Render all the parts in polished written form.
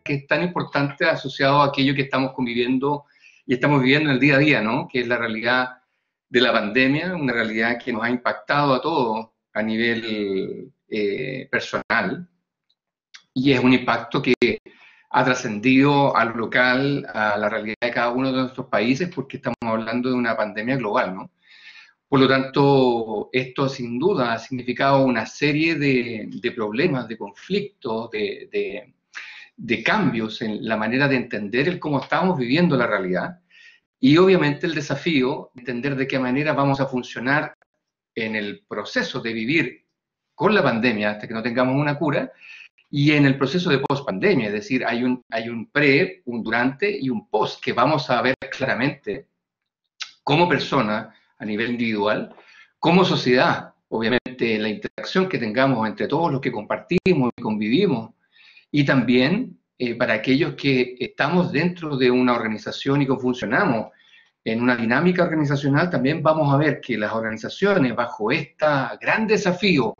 que es tan importante asociado a aquello que estamos conviviendo y estamos viviendo en el día a día, ¿no? Que es la realidad de la pandemia, una realidad que nos ha impactado a todos a nivel personal, y es un impacto que ha trascendido a lo local, a la realidad de cada uno de nuestros países, porque estamos hablando de una pandemia global, ¿no? Por lo tanto, esto sin duda ha significado una serie de problemas, de conflictos, de cambios en la manera de entender el cómo estamos viviendo la realidad, y obviamente el desafío de entender de qué manera vamos a funcionar en el proceso de vivir con la pandemia hasta que no tengamos una cura, y en el proceso de post-pandemia, es decir, hay un pre, un durante y un post que vamos a ver claramente como persona a nivel individual, como sociedad, obviamente la interacción que tengamos entre todos los que compartimos y convivimos, y también para aquellos que estamos dentro de una organización y que funcionamos en una dinámica organizacional, también vamos a ver que las organizaciones bajo este gran desafío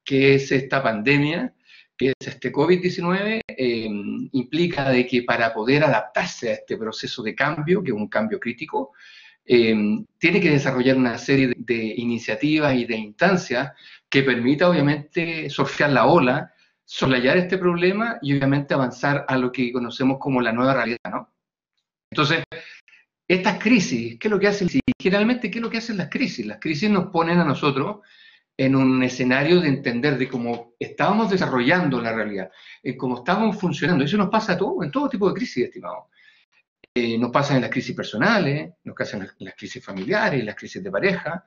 que es esta pandemia, que es este COVID-19, implica de que para poder adaptarse a este proceso de cambio, que es un cambio crítico, tiene que desarrollar una serie de iniciativas y de instancias que permita obviamente surfear la ola, soslayar este problema y obviamente avanzar a lo que conocemos como la nueva realidad, ¿no? Entonces, estas crisis, ¿qué es lo que hacen? Generalmente, ¿qué es lo que hacen las crisis? Las crisis nos ponen a nosotros en un escenario de entender de cómo estábamos desarrollando la realidad, en cómo estábamos funcionando. Eso nos pasa a todos, en todo tipo de crisis, estimado. Nos pasa en las crisis personales, nos pasa en las crisis familiares, en las crisis de pareja,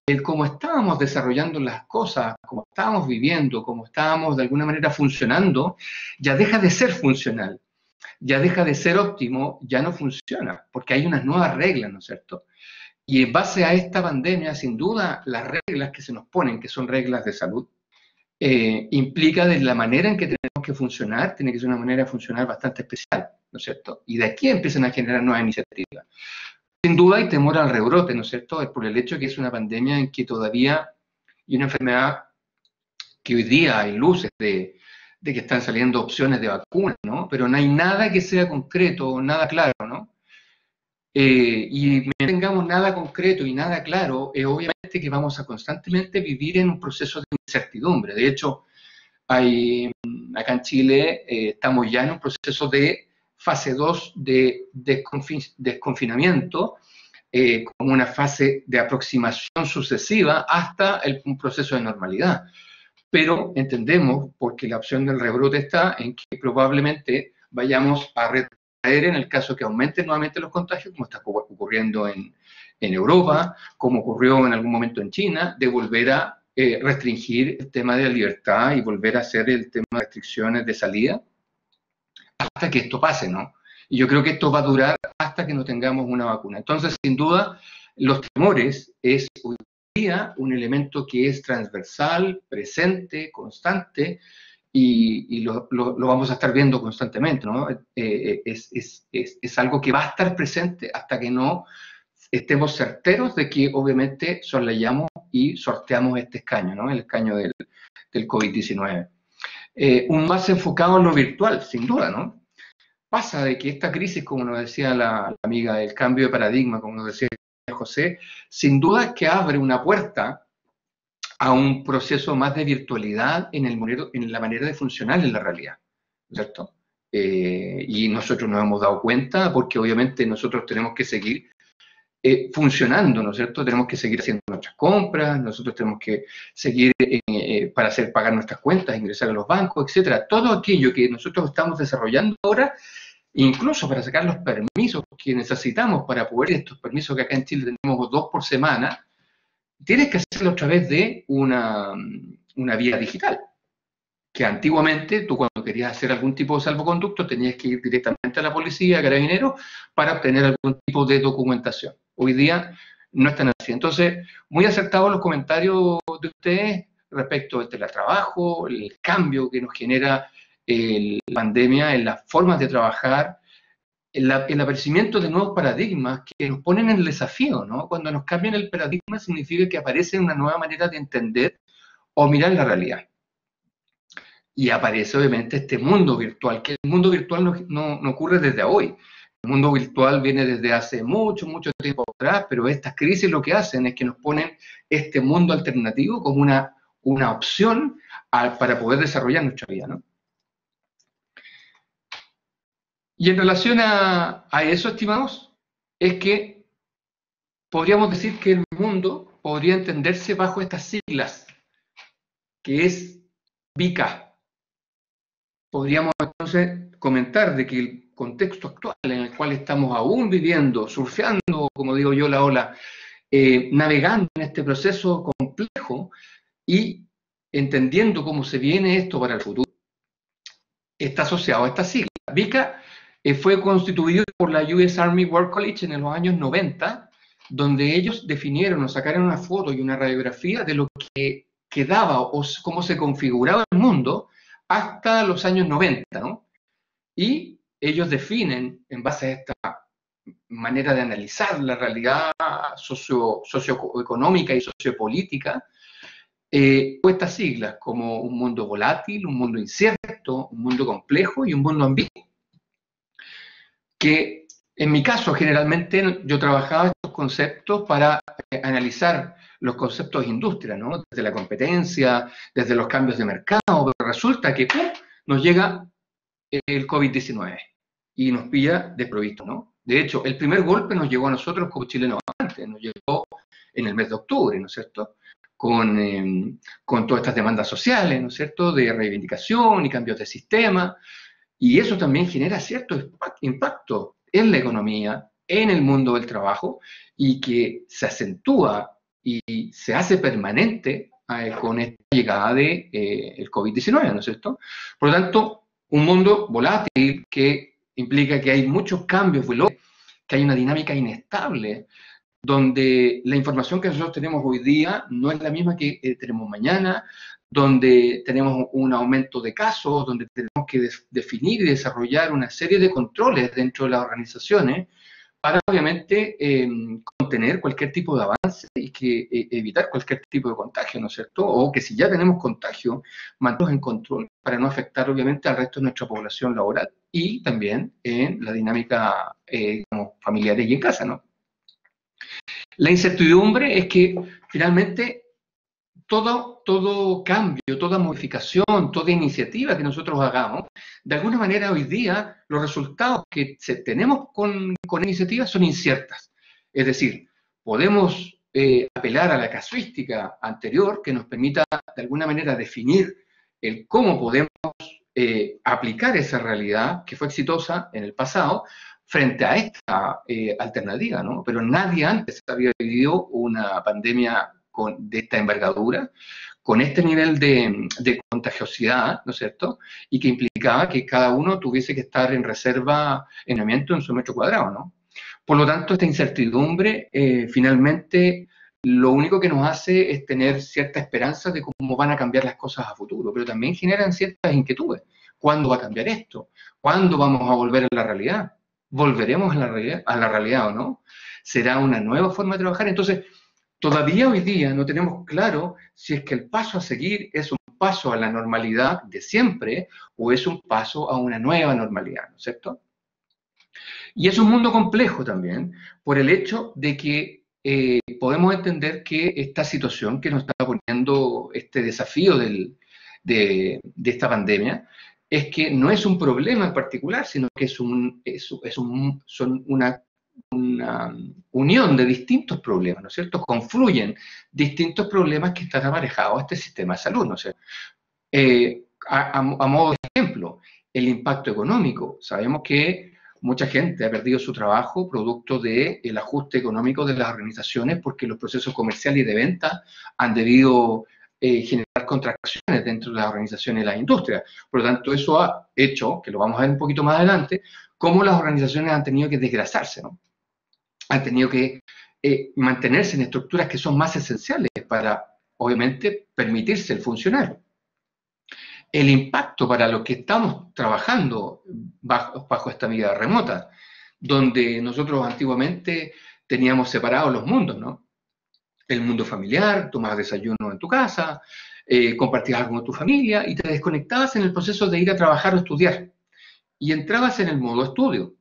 el cómo estábamos desarrollando las cosas, cómo estábamos viviendo, cómo estábamos de alguna manera funcionando, ya deja de ser funcional, ya deja de ser óptimo, ya no funciona, porque hay unas nuevas reglas, ¿no es cierto? Y en base a esta pandemia, sin duda, las reglas que se nos ponen, que son reglas de salud, implica de la manera en que tenemos que funcionar, tiene que ser una manera de funcionar bastante especial, ¿no es cierto? Y de aquí empiezan a generar nuevas iniciativas. Sin duda hay temor al rebrote, ¿no es cierto? Es por el hecho de que es una pandemia en que todavía, y una enfermedad que hoy día hay luces de que están saliendo opciones de vacunas, ¿no? Pero no hay nada que sea concreto, nada claro, ¿no? Y mientras tengamos nada concreto y nada claro, obviamente que vamos a constantemente vivir en un proceso de incertidumbre. De hecho, acá en Chile estamos ya en un proceso de fase 2 de desconfinamiento, como una fase de aproximación sucesiva hasta un proceso de normalidad. Pero entendemos, porque la opción del rebrote está en que probablemente vayamos a retraer en el caso que aumenten nuevamente los contagios, como está ocurriendo en Europa, como ocurrió en algún momento en China, de volver a restringir el tema de la libertad y volver a hacer el tema de restricciones de salida hasta que esto pase, ¿no? Y yo creo que esto va a durar hasta que no tengamos una vacuna. Entonces, sin duda, los temores es hoy día un elemento que es transversal, presente, constante, y lo vamos a estar viendo constantemente, ¿no? Es algo que va a estar presente hasta que no estemos certeros de que obviamente soslayamos y sorteamos este escaño, ¿no? El escaño del COVID-19. Un más enfocado en lo virtual, sin duda, ¿no? Pasa de que esta crisis, como nos decía la amiga, el cambio de paradigma, como nos decía José, sin duda es que abre una puerta a un proceso más de virtualidad en la manera de funcionar en la realidad, ¿cierto? Y nosotros nos hemos dado cuenta porque obviamente nosotros tenemos que seguir funcionando, ¿no es cierto? Tenemos que seguir haciendo nuestras compras, nosotros tenemos que seguir para pagar nuestras cuentas, ingresar a los bancos, etcétera. Todo aquello que nosotros estamos desarrollando ahora, incluso para sacar los permisos que necesitamos para poder, estos permisos que acá en Chile tenemos 2 por semana, tienes que hacerlo a través de una vía digital. Que antiguamente tú cuando querías hacer algún tipo de salvoconducto tenías que ir directamente a la policía, a Carabineros, para obtener algún tipo de documentación. Hoy día no están así. Entonces, muy acertados los comentarios de ustedes respecto al teletrabajo, el cambio que nos genera la pandemia en las formas de trabajar, el aparecimiento de nuevos paradigmas que nos ponen en el desafío, ¿no? Cuando nos cambian el paradigma significa que aparece una nueva manera de entender o mirar la realidad. Y aparece obviamente este mundo virtual, que el mundo virtual no ocurre desde hoy. El mundo virtual viene desde hace mucho, mucho tiempo atrás, pero estas crisis lo que hacen es que nos ponen este mundo alternativo como una opción para poder desarrollar nuestra vida, ¿no? Y en relación a eso, estimados, es que podríamos decir que el mundo podría entenderse bajo estas siglas, que es VICA. Podríamos entonces comentar de que el contexto actual en el cual estamos aún viviendo, surfeando, como digo yo, la ola, navegando en este proceso complejo y entendiendo cómo se viene esto para el futuro, está asociado a esta sigla. VICA fue constituido por la US Army War College en los años 90, donde ellos definieron o sacaron una foto y una radiografía de lo que quedaba o cómo se configuraba el mundo hasta los años 90, ¿no? Y ellos definen, en base a esta manera de analizar la realidad socioeconómica y sociopolítica, estas siglas como un mundo volátil, un mundo incierto, un mundo complejo y un mundo ambiguo. Que en mi caso, generalmente, yo trabajaba estos conceptos para analizar los conceptos de industria, ¿no? Desde la competencia, desde los cambios de mercado, pero resulta que ¡pum!, nos llega el COVID-19 y nos pilla desprovisto, ¿no? De hecho, el primer golpe nos llegó a nosotros como chilenos antes, nos llegó en el mes de octubre, ¿no es cierto? Con todas estas demandas sociales, ¿no es cierto?, de reivindicación y cambios de sistema, y eso también genera cierto impacto en la economía, en el mundo del trabajo, y que se acentúa y se hace permanente con esta llegada del COVID-19, ¿no es cierto? Por lo tanto, un mundo volátil que implica que hay muchos cambios, que hay una dinámica inestable, donde la información que nosotros tenemos hoy día no es la misma que tenemos mañana, donde tenemos un aumento de casos, donde tenemos que definir y desarrollar una serie de controles dentro de las organizaciones para, obviamente, contener cualquier tipo de avance y que evitar cualquier tipo de contagio, ¿no es cierto? O que si ya tenemos contagio, mantenerlos en control para no afectar, obviamente, al resto de nuestra población laboral y también en la dinámica como familiares y en casa, ¿no? La incertidumbre es que finalmente todo cambio, toda modificación, toda iniciativa que nosotros hagamos, de alguna manera hoy día los resultados que tenemos con iniciativas son inciertas. Es decir, podemos apelar a la casuística anterior que nos permita de alguna manera definir el cómo podemos aplicar esa realidad que fue exitosa en el pasado frente a esta alternativa, ¿no? Pero nadie antes había vivido una pandemia de esta envergadura, con este nivel de contagiosidad, ¿no es cierto? Y que implicaba que cada uno tuviese que estar en reserva, en aislamiento en su metro cuadrado, ¿no? Por lo tanto, esta incertidumbre, finalmente, lo único que nos hace es tener cierta esperanza de cómo van a cambiar las cosas a futuro, pero también generan ciertas inquietudes. ¿Cuándo va a cambiar esto? ¿Cuándo vamos a volver a la realidad? ¿Volveremos a la realidad o no? ¿Será una nueva forma de trabajar? Entonces, todavía hoy día no tenemos claro si es que el paso a seguir es un paso a la normalidad de siempre o es un paso a una nueva normalidad, ¿no es cierto? Y es un mundo complejo también por el hecho de que podemos entender que esta situación que nos está poniendo este desafío de esta pandemia es que no es un problema en particular, sino que son una unión de distintos problemas, ¿no es cierto? Confluyen distintos problemas que están aparejados a este sistema de salud, ¿no es cierto? A modo de ejemplo, el impacto económico. Sabemos que mucha gente ha perdido su trabajo producto del ajuste económico de las organizaciones porque los procesos comerciales y de venta han debido generar contracciones dentro de las organizaciones y las industrias. Por lo tanto, eso ha hecho, que lo vamos a ver un poquito más adelante, cómo las organizaciones han tenido que desgrasarse, ¿no? Han tenido que mantenerse en estructuras que son más esenciales para, obviamente, permitirse el funcionar. El impacto para los que estamos trabajando bajo esta vida remota, donde nosotros antiguamente teníamos separados los mundos, ¿no? El mundo familiar, tomabas desayuno en tu casa, compartías algo con tu familia y te desconectabas en el proceso de ir a trabajar o estudiar. Y entrabas en el modo estudio.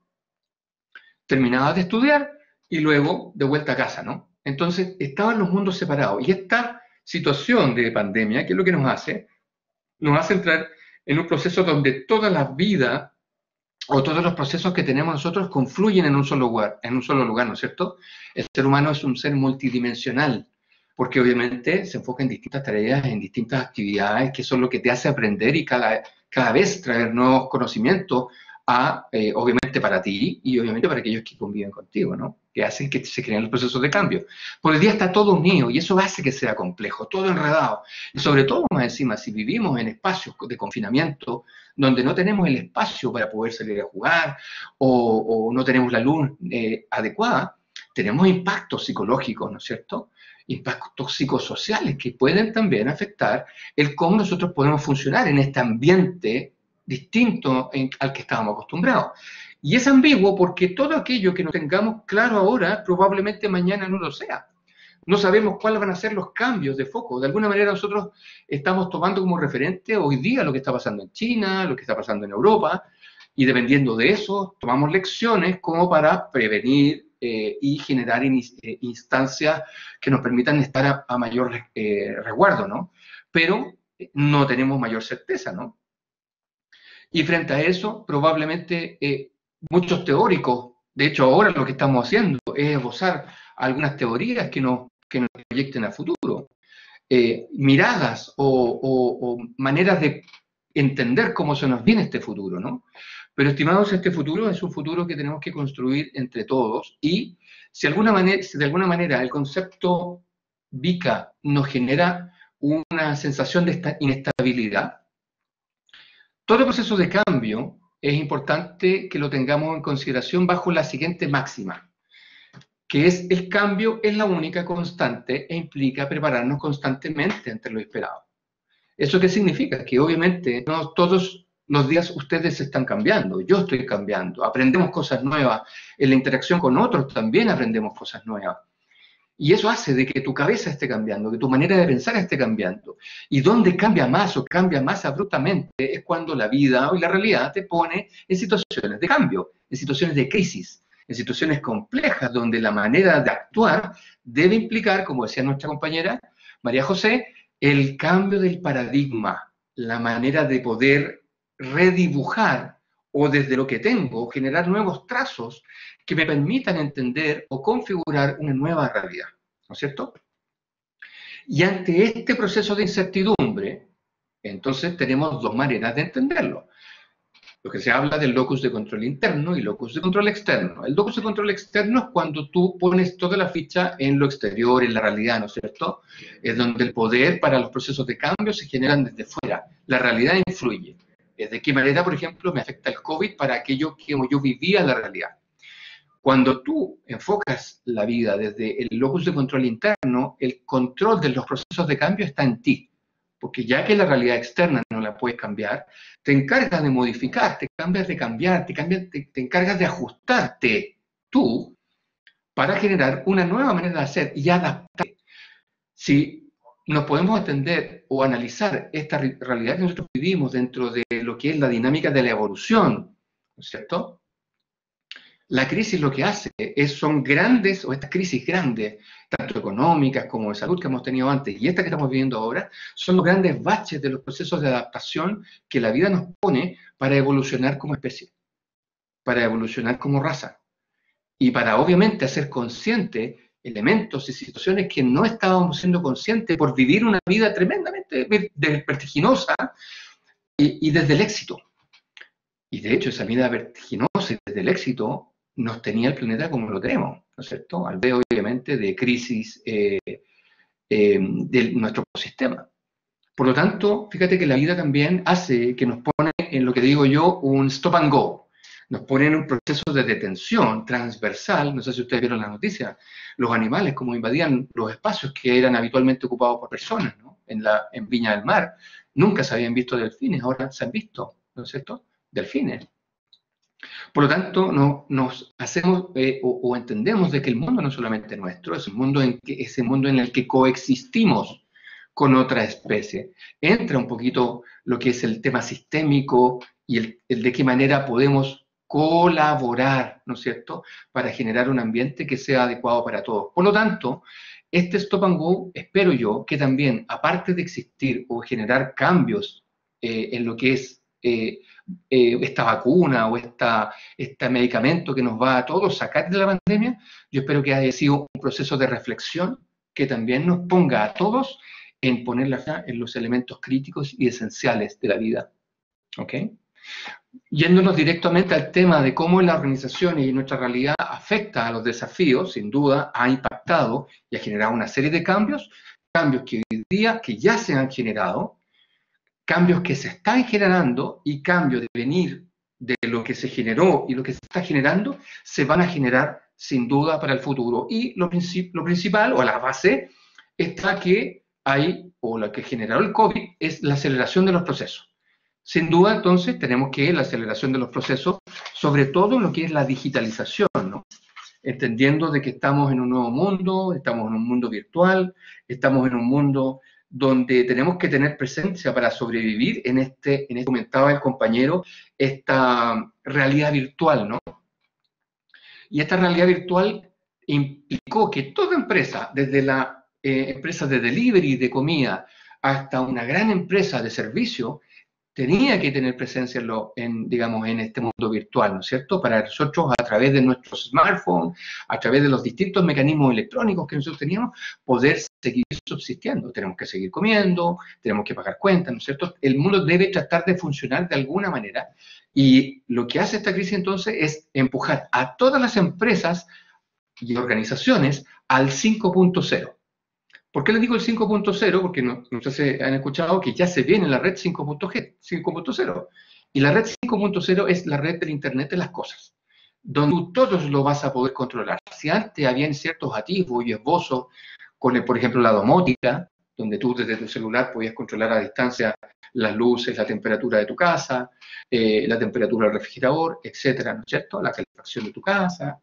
Terminabas de estudiar y luego de vuelta a casa, ¿no? Entonces estaban los mundos separados. Y esta situación de pandemia, ¿qué es lo que nos hace? Nos hace entrar en un proceso donde toda la vida o todos los procesos que tenemos nosotros confluyen en un solo lugar, ¿no es cierto? El ser humano es un ser multidimensional, porque obviamente se enfoca en distintas tareas, en distintas actividades, que son lo que te hace aprender y cada vez traer nuevos conocimientos obviamente para ti y obviamente para aquellos que conviven contigo, ¿no? Que hacen que se creen los procesos de cambio. Por el día está todo unido y eso hace que sea complejo, todo enredado. Y sobre todo, más encima, si vivimos en espacios de confinamiento, donde no tenemos el espacio para poder salir a jugar o no tenemos la luz adecuada, tenemos impactos psicológicos, ¿no es cierto? Impactos psicosociales que pueden también afectar el cómo nosotros podemos funcionar en este ambiente distinto al que estábamos acostumbrados. Y es ambiguo porque todo aquello que no tengamos claro ahora, probablemente mañana no lo sea. No sabemos cuáles van a ser los cambios de foco. De alguna manera nosotros estamos tomando como referente hoy día lo que está pasando en China, lo que está pasando en Europa, y dependiendo de eso, tomamos lecciones como para prevenir y generar instancias que nos permitan estar a mayor resguardo, ¿no? Pero no tenemos mayor certeza, ¿no? Y frente a eso, probablemente muchos teóricos, de hecho ahora lo que estamos haciendo es esbozar algunas teorías que nos proyecten a futuro, miradas o maneras de entender cómo se nos viene este futuro, ¿no? Pero, estimados, este futuro es un futuro que tenemos que construir entre todos y si de alguna manera el concepto VICA nos genera una sensación de inestabilidad, todo proceso de cambio es importante que lo tengamos en consideración bajo la siguiente máxima, que es el cambio es la única constante e implica prepararnos constantemente ante lo esperado. ¿Eso qué significa? Que obviamente no todos los días ustedes están cambiando, yo estoy cambiando, aprendemos cosas nuevas, en la interacción con otros también aprendemos cosas nuevas. Y eso hace de que tu cabeza esté cambiando, que tu manera de pensar esté cambiando. Y donde cambia más o cambia más abruptamente es cuando la vida y la realidad te pone en situaciones de cambio, en situaciones de crisis, en situaciones complejas donde la manera de actuar debe implicar, como decía nuestra compañera María José, el cambio del paradigma, la manera de poder redibujar o desde lo que tengo generar nuevos trazos que me permitan entender o configurar una nueva realidad, ¿no es cierto? Y ante este proceso de incertidumbre, entonces tenemos dos maneras de entenderlo. Lo que se habla del locus de control interno y locus de control externo. El locus de control externo es cuando tú pones toda la ficha en lo exterior, en la realidad, ¿no es cierto? Es donde el poder para los procesos de cambio se generan desde fuera. La realidad influye. ¿De qué manera, por ejemplo, me afecta el COVID para aquello que yo vivía la realidad? Cuando tú enfocas la vida desde el locus de control interno, el control de los procesos de cambio está en ti. Porque ya que la realidad externa no la puedes cambiar, te encargas de modificar, te cambias de cambiar, te encargas de ajustarte tú para generar una nueva manera de hacer y adaptarte. Si nos podemos entender o analizar esta realidad que nosotros vivimos dentro de lo que es la dinámica de la evolución, ¿no es cierto? La crisis lo que hace son grandes, o estas crisis grandes, tanto económicas como de salud que hemos tenido antes y esta que estamos viviendo ahora, son los grandes baches de los procesos de adaptación que la vida nos pone para evolucionar como especie, para evolucionar como raza y para obviamente hacer consciente elementos y situaciones que no estábamos siendo conscientes por vivir una vida tremendamente vertiginosa y desde el éxito. Y de hecho esa vida vertiginosa y desde el éxito nos tenía el planeta como lo tenemos, ¿no es cierto? Al ver obviamente de crisis de nuestro ecosistema. Por lo tanto, fíjate que la vida también hace que nos pone en lo que digo yo un stop and go. Nos pone en un proceso de detención transversal, no sé si ustedes vieron la noticia, los animales como invadían los espacios que eran habitualmente ocupados por personas, ¿no? En Viña del Mar nunca se habían visto delfines, ahora se han visto, ¿no es cierto? Delfines. Por lo tanto, nos hacemos o entendemos de que el mundo no es solamente nuestro, es el mundo en el que coexistimos con otra especie. Entra un poquito lo que es el tema sistémico y el de qué manera podemos colaborar, ¿no es cierto?, para generar un ambiente que sea adecuado para todos. Por lo tanto, este Stop and Go, espero yo, que también, aparte de existir o generar cambios en lo que es esta vacuna o este medicamento que nos va a todos sacar de la pandemia, yo espero que haya sido un proceso de reflexión que también nos ponga a todos en poner la fe en los elementos críticos y esenciales de la vida. ¿Ok? Yéndonos directamente al tema de cómo la organización y nuestra realidad afecta a los desafíos, sin duda ha impactado y ha generado una serie de cambios que hoy día que ya se han generado, cambios que se están generando y cambios de venir de lo que se generó y lo que se está generando, se van a generar sin duda para el futuro. Y lo principal, o la base, está que hay, o lo que generó el COVID, es la aceleración de los procesos. Sin duda, entonces, tenemos que la aceleración de los procesos, sobre todo en lo que es la digitalización, ¿no? Entendiendo de que estamos en un nuevo mundo, estamos en un mundo virtual, estamos en un mundo donde tenemos que tener presencia para sobrevivir en este comentaba el compañero, esta realidad virtual, ¿no? Y esta realidad virtual implicó que toda empresa, desde la empresa de delivery de comida hasta una gran empresa de servicio, tenía que tener presencia digamos, en este mundo virtual, ¿no es cierto? Para nosotros, a través de nuestros smartphones, a través de los distintos mecanismos electrónicos que nosotros teníamos, poder seguir subsistiendo. Tenemos que seguir comiendo, tenemos que pagar cuentas, ¿no es cierto? El mundo debe tratar de funcionar de alguna manera. Y lo que hace esta crisis entonces es empujar a todas las empresas y organizaciones al 5.0. ¿Por qué les digo el 5.0? Porque no sé si han escuchado que ya se viene la red 5.0. Y la red 5.0 es la red del Internet de las cosas, donde tú todos lo vas a poder controlar. Si antes habían ciertos atisbos y esbozos con, por ejemplo, la domótica, donde tú desde tu celular podías controlar a distancia las luces, la temperatura de tu casa, la temperatura del refrigerador, etcétera, ¿no es cierto? La calefacción de tu casa,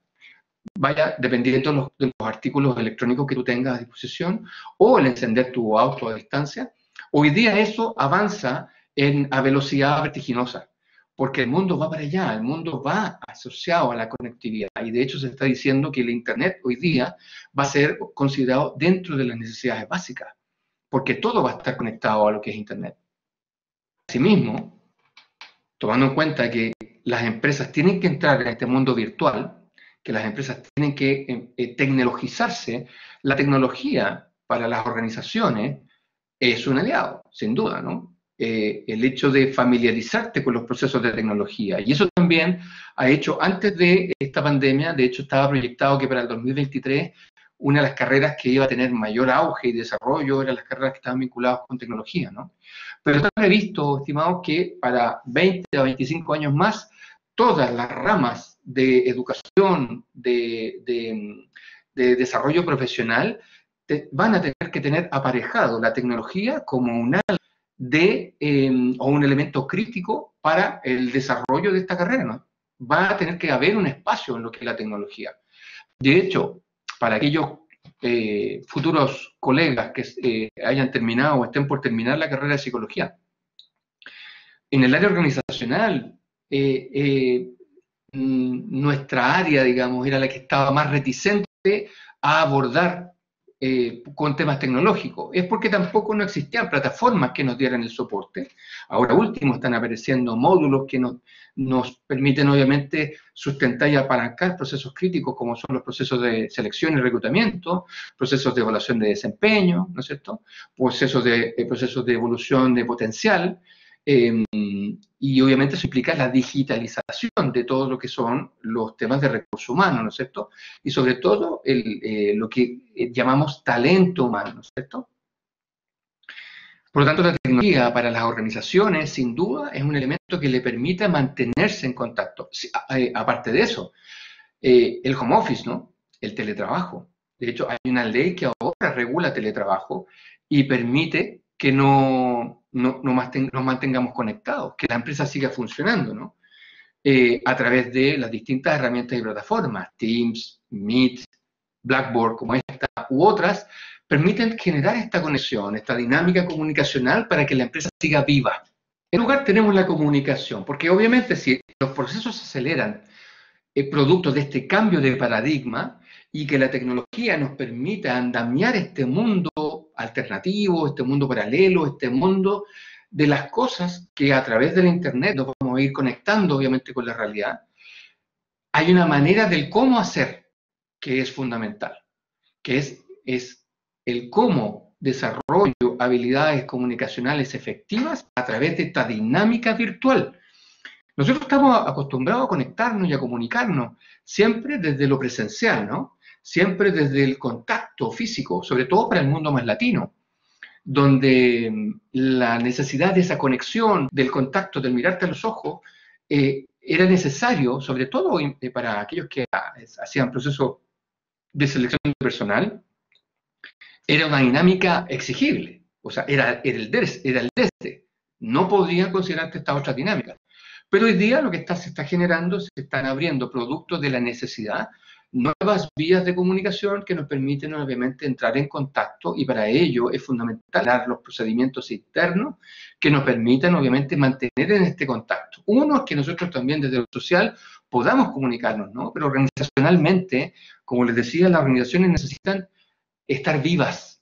vaya dependiendo de los artículos electrónicos que tú tengas a disposición, o el encender tu auto a distancia. Hoy día eso avanza a velocidad vertiginosa, porque el mundo va para allá, el mundo va asociado a la conectividad, y de hecho se está diciendo que el Internet hoy día va a ser considerado dentro de las necesidades básicas, porque todo va a estar conectado a lo que es Internet. Asimismo, tomando en cuenta que las empresas tienen que entrar en este mundo virtual, que las empresas tienen que tecnologizarse, la tecnología para las organizaciones es un aliado, sin duda, ¿no? El hecho de familiarizarte con los procesos de tecnología. Y eso también ha hecho, antes de esta pandemia, de hecho estaba proyectado que para el 2023 una de las carreras que iba a tener mayor auge y desarrollo eran las carreras que estaban vinculadas con tecnología, ¿no? Pero está previsto, estimados, que para 20 a 25 años más, todas las ramas de educación, de desarrollo profesional, van a tener que tener aparejado la tecnología como un o un elemento crítico para el desarrollo de esta carrera, ¿no? Va a tener que haber un espacio en lo que es la tecnología. De hecho, para aquellos futuros colegas que hayan terminado o estén por terminar la carrera de psicología, en el área organizacional, nuestra área, digamos, era la que estaba más reticente a abordar con temas tecnológicos. Es porque tampoco no existían plataformas que nos dieran el soporte. Ahora último están apareciendo módulos que nos permiten obviamente sustentar y apalancar procesos críticos como son los procesos de selección y reclutamiento, procesos de evaluación de desempeño, ¿no es cierto? Procesos de evolución de potencial, y obviamente eso implica la digitalización de todo lo que son los temas de recursos humanos, ¿no es cierto? Y sobre todo lo que llamamos talento humano, ¿no es cierto? Por lo tanto, la tecnología para las organizaciones, sin duda, es un elemento que le permite mantenerse en contacto. Aparte de eso, el home office, ¿no? El teletrabajo. De hecho, hay una ley que ahora regula teletrabajo y permite que nos mantengamos conectados, que la empresa siga funcionando, ¿no? A través de las distintas herramientas y plataformas, Teams, Meet, Blackboard, como esta, u otras, permiten generar esta conexión, esta dinámica comunicacional para que la empresa siga viva. En lugar tenemos la comunicación, porque obviamente si los procesos se aceleran, producto de este cambio de paradigma y que la tecnología nos permita andamiar este mundo alternativo, este mundo paralelo, este mundo de las cosas que a través de la Internet nos vamos a ir conectando obviamente con la realidad, hay una manera del cómo hacer que es fundamental, que es el cómo desarrollo habilidades comunicacionales efectivas a través de esta dinámica virtual. Nosotros estamos acostumbrados a conectarnos y a comunicarnos siempre desde lo presencial, ¿no? Siempre desde el contacto físico, sobre todo para el mundo más latino, donde la necesidad de esa conexión, del contacto, del mirarte a los ojos, era necesario, sobre todo para aquellos que hacían procesos de selección de personal, era una dinámica exigible, o sea, era el desde, no podía considerarte esta otra dinámica. Pero hoy día lo que se está generando, se están abriendo productos de la necesidad, nuevas vías de comunicación que nos permiten obviamente entrar en contacto y para ello es fundamental dar los procedimientos internos que nos permitan obviamente mantener en este contacto. Uno es que nosotros también desde lo social podamos comunicarnos, ¿no? Pero organizacionalmente, como les decía, las organizaciones necesitan estar vivas.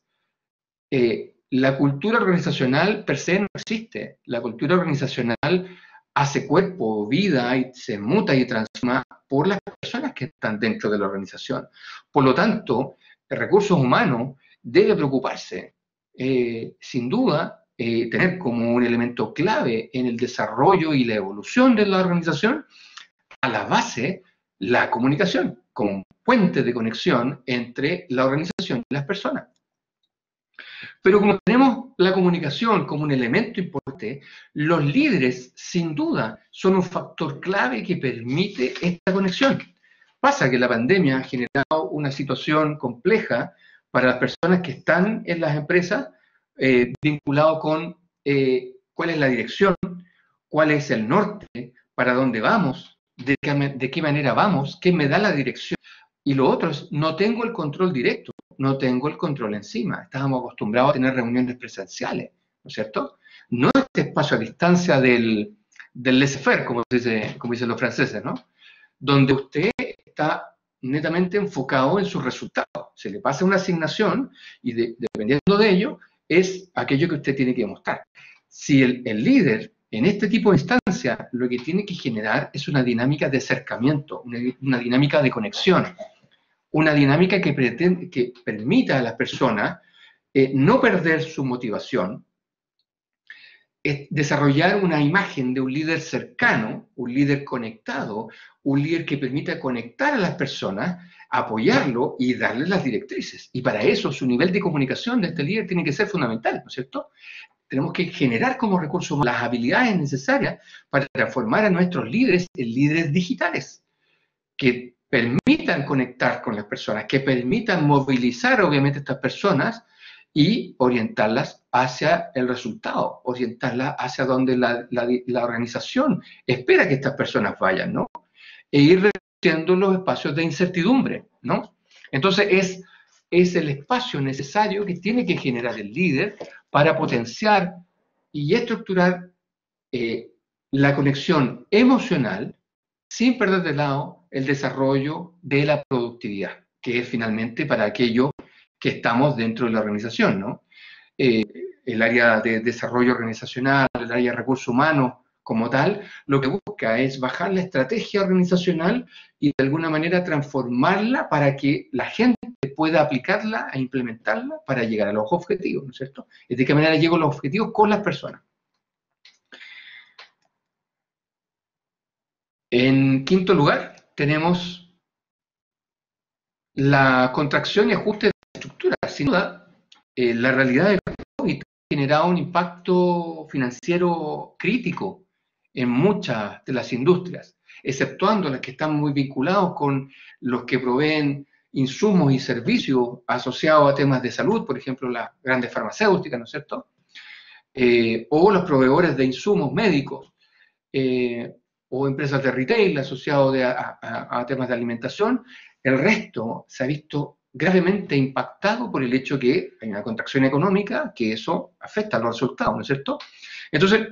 La cultura organizacional per se no existe. La cultura organizacional hace cuerpo, vida y se muta y transforma por las personas que están dentro de la organización. Por lo tanto, el recursos humanos debe preocuparse, sin duda, tener como un elemento clave en el desarrollo y la evolución de la organización, a la base, la comunicación, como puente de conexión entre la organización y las personas. Pero como tenemos la comunicación como un elemento importante, los líderes, sin duda, son un factor clave que permite esta conexión. Pasa que la pandemia ha generado una situación compleja para las personas que están en las empresas, vinculado con cuál es la dirección, cuál es el norte, para dónde vamos, de qué manera vamos, qué me da la dirección. Y lo otro es, no tengo el control directo, no tengo el control encima. Estábamos acostumbrados a tener reuniones presenciales, ¿no es cierto? No este espacio a distancia del laissez-faire, como dicen los franceses, ¿no? Donde usted está netamente enfocado en sus resultados. Se le pasa una asignación y dependiendo de ello, es aquello que usted tiene que demostrar. Si el líder en este tipo de instancias lo que tiene que generar es una dinámica de acercamiento, una dinámica de conexión, una dinámica que permita a las personas no perder su motivación, desarrollar una imagen de un líder cercano, un líder conectado, un líder que permita conectar a las personas, apoyarlo y darles las directrices. Y para eso su nivel de comunicación de este líder tiene que ser fundamental, ¿no es cierto? Tenemos que generar como recurso las habilidades necesarias para transformar a nuestros líderes en líderes digitales, que permitan conectar con las personas, que permitan movilizar obviamente a estas personas y orientarlas hacia el resultado, orientarlas hacia donde la organización espera que estas personas vayan, ¿no? E ir reduciendo los espacios de incertidumbre, ¿no? Entonces es el espacio necesario que tiene que generar el líder para potenciar y estructurar la conexión emocional sin perder de lado el desarrollo de la productividad, que es finalmente para aquello que estamos dentro de la organización, ¿no? El área de desarrollo organizacional, el área de recursos humanos como tal, lo que busca es bajar la estrategia organizacional y de alguna manera transformarla para que la gente pueda aplicarla e implementarla para llegar a los objetivos, ¿no es cierto? ¿De qué manera llego a los objetivos? Con las personas. En quinto lugar, tenemos la contracción y ajuste de la estructura. Sin duda, la realidad del COVID ha generado un impacto financiero crítico en muchas de las industrias, exceptuando las que están muy vinculados con los que proveen insumos y servicios asociados a temas de salud, por ejemplo, las grandes farmacéuticas, ¿no es cierto? O los proveedores de insumos médicos, o empresas de retail asociados a temas de alimentación. El resto se ha visto gravemente impactado por el hecho que hay una contracción económica, que eso afecta a los resultados, ¿no es cierto? Entonces,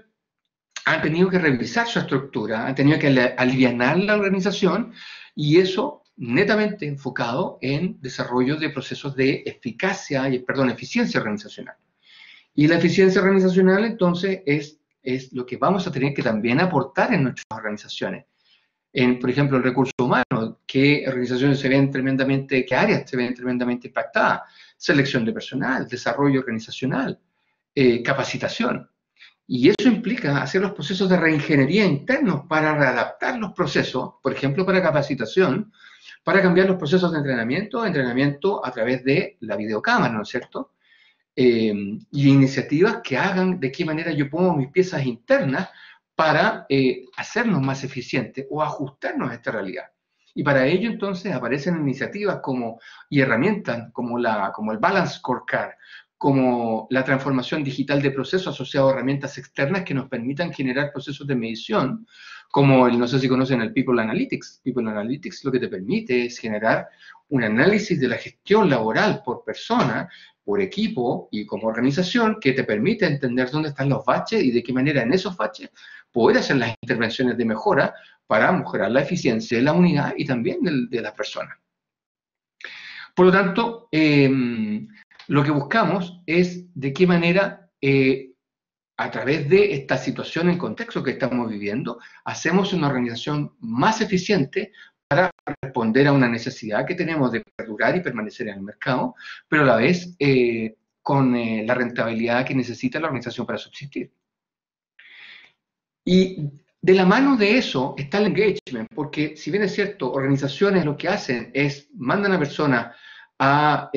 han tenido que revisar su estructura, han tenido que alivianar la organización, y eso netamente enfocado en desarrollo de procesos de eficiencia organizacional. Y la eficiencia organizacional, entonces, es lo que vamos a tener que también aportar en nuestras organizaciones. Por ejemplo, el recurso humano, qué organizaciones se ven tremendamente, qué áreas se ven tremendamente impactadas: selección de personal, desarrollo organizacional, capacitación. Y eso implica hacer los procesos de reingeniería internos para readaptar los procesos, por ejemplo, para capacitación, para cambiar los procesos de entrenamiento a través de la videocámara, ¿no es cierto? Y iniciativas que hagan de qué manera yo pongo mis piezas internas para hacernos más eficientes o ajustarnos a esta realidad. Y para ello, entonces, aparecen iniciativas y herramientas como el Balance Scorecard, como la transformación digital de procesos asociado a herramientas externas que nos permitan generar procesos de medición, como no sé si conocen el People Analytics. People Analytics lo que te permite es generar un análisis de la gestión laboral por persona, por equipo y como organización, que te permite entender dónde están los baches y de qué manera en esos baches poder hacer las intervenciones de mejora para mejorar la eficiencia de la unidad y también de las personas. Por lo tanto, lo que buscamos es de qué manera, a través de esta situación en contexto que estamos viviendo, hacemos una organización más eficiente para responder a una necesidad que tenemos de perdurar y permanecer en el mercado, pero a la vez con la rentabilidad que necesita la organización para subsistir. Y de la mano de eso está el engagement, porque si bien es cierto, organizaciones lo que hacen es mandan a personas a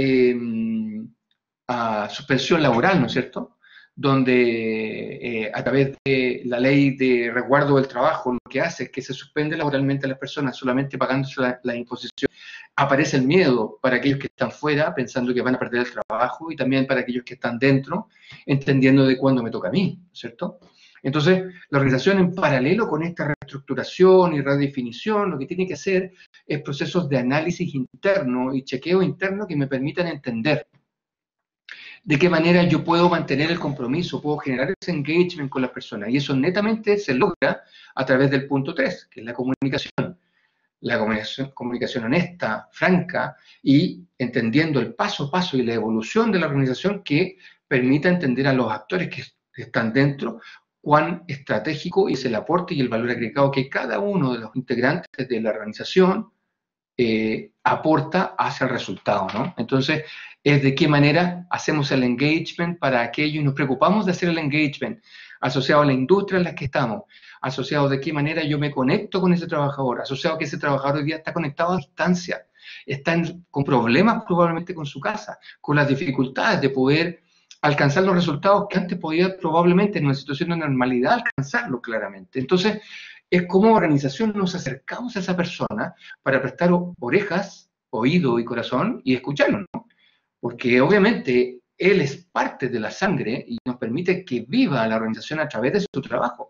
suspensión laboral, ¿no es cierto?, donde a través de la ley de resguardo del trabajo lo que hace es que se suspende laboralmente a las personas solamente pagándose la imposición. Aparece el miedo para aquellos que están fuera, pensando que van a perder el trabajo, y también para aquellos que están dentro, entendiendo de cuándo me toca a mí, ¿cierto? Entonces, la organización, en paralelo con esta reestructuración y redefinición, lo que tiene que hacer es procesos de análisis interno y chequeo interno que me permitan entender de qué manera yo puedo mantener el compromiso, puedo generar ese engagement con las personas. Y eso netamente se logra a través del punto 3, que es la comunicación. La comunicación honesta, franca, y entendiendo el paso a paso y la evolución de la organización, que permita entender a los actores que están dentro cuán estratégico es el aporte y el valor agregado que cada uno de los integrantes de la organización aporta hacia el resultado, ¿no? Entonces, es de qué manera hacemos el engagement para aquello, y nos preocupamos de hacer el engagement asociado a la industria en la que estamos, asociado de qué manera yo me conecto con ese trabajador, asociado a que ese trabajador hoy día está conectado a distancia, está con problemas probablemente con su casa, con las dificultades de poder alcanzar los resultados que antes podía probablemente en una situación de normalidad alcanzarlo claramente. Entonces, es como organización nos acercamos a esa persona para prestar orejas, oído y corazón y escucharlo, ¿no? Porque obviamente él es parte de la sangre y nos permite que viva la organización a través de su trabajo.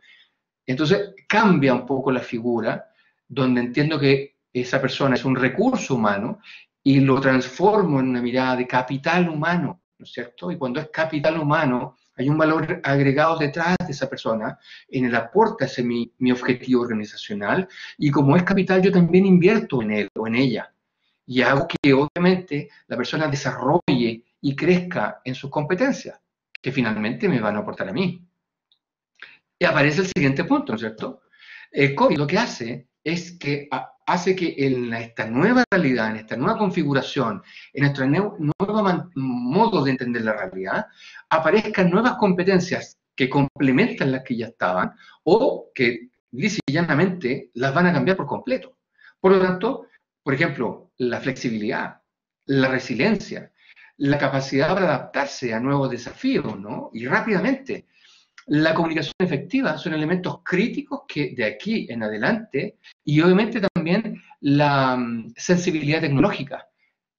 Entonces cambia un poco la figura, donde entiendo que esa persona es un recurso humano y lo transformo en una mirada de capital humano, ¿no es cierto? Y cuando es capital humano, hay un valor agregado detrás de esa persona, en el aporte hacia mi objetivo organizacional, y como es capital, yo también invierto en él o en ella, y hago que obviamente la persona desarrolle y crezca en sus competencias, que finalmente me van a aportar a mí. Y aparece el siguiente punto, ¿no es cierto? El COVID lo que hace es que hace que en esta nueva realidad, en esta nueva configuración, en nuestro nuevo modo de entender la realidad, aparezcan nuevas competencias que complementan las que ya estaban, o que lisa y llanamente las van a cambiar por completo. Por lo tanto, por ejemplo, la flexibilidad, la resiliencia, la capacidad para adaptarse a nuevos desafíos, ¿no? Y rápidamente. La comunicación efectiva son elementos críticos que de aquí en adelante, y obviamente también la sensibilidad tecnológica,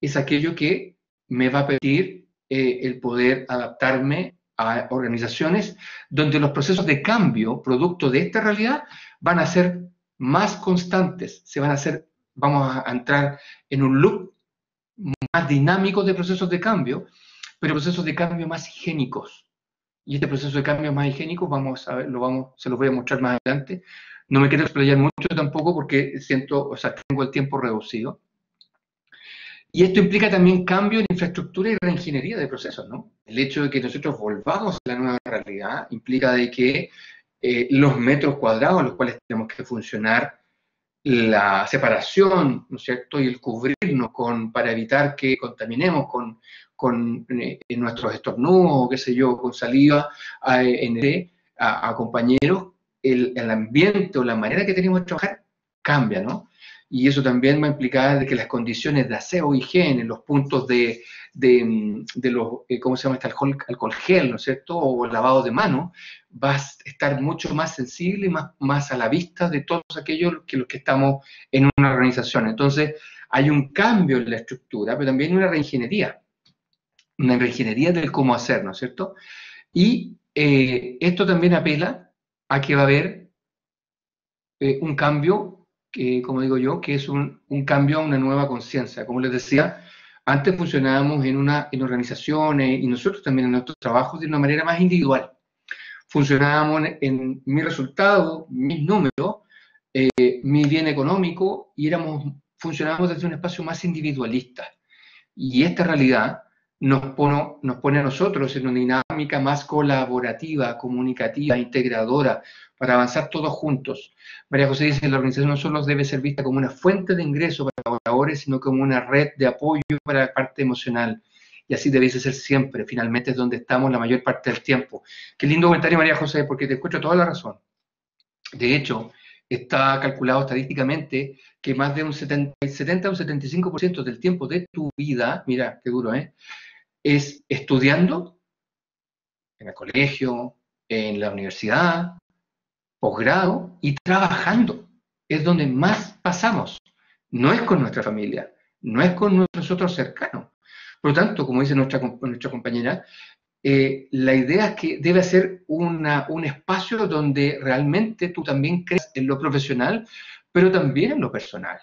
es aquello que me va a permitir el poder adaptarme a organizaciones donde los procesos de cambio, producto de esta realidad, van a ser más constantes, vamos a entrar en un loop más dinámicos de procesos de cambio, pero procesos de cambio más higiénicos. Y este proceso de cambio más higiénico, vamos a ver, se los voy a mostrar más adelante. No me quiero explayar mucho tampoco porque tengo el tiempo reducido. Y esto implica también cambio en infraestructura y reingeniería de procesos, ¿no? El hecho de que nosotros volvamos a la nueva realidad implica de que los metros cuadrados en los cuales tenemos que funcionar, la separación, ¿no es cierto?, y el cubrirnos para evitar que contaminemos con nuestros estornudos, qué sé yo, con saliva a compañeros, el ambiente o la manera que tenemos de trabajar cambia, ¿no? Y eso también va a implicar de que las condiciones de aseo, higiene, los puntos de los, ¿cómo se llama? Este alcohol gel, ¿no es cierto? O el lavado de manos, va a estar mucho más sensible y más a la vista de todos aquellos los que estamos en una organización. Entonces, hay un cambio en la estructura, pero también una reingeniería del cómo hacer, ¿no es cierto? Y esto también apela a que va a haber un cambio, como digo yo, que es un cambio a una nueva conciencia. Como les decía, antes funcionábamos en organizaciones y nosotros también en nuestros trabajos de una manera más individual. Funcionábamos en mi resultado, mis números, mi bien económico, y funcionábamos desde un espacio más individualista. Y esta realidad nos pone a nosotros en una dinámica más colaborativa, comunicativa, integradora, para avanzar todos juntos. María José dice que la organización no solo debe ser vista como una fuente de ingreso para los colaboradores, sino como una red de apoyo para la parte emocional. Y así debe ser siempre. Finalmente es donde estamos la mayor parte del tiempo. Qué lindo comentario, María José, porque te escucho toda la razón. De hecho, está calculado estadísticamente que más de un 70 o un 75% del tiempo de tu vida, mira qué duro, es estudiando en el colegio, en la universidad, posgrado y trabajando. Es donde más pasamos. No es con nuestra familia, no es con nuestros otros cercanos. Por lo tanto, como dice nuestra compañera, la idea es que debe ser un espacio donde realmente tú también crees en lo profesional, pero también en lo personal.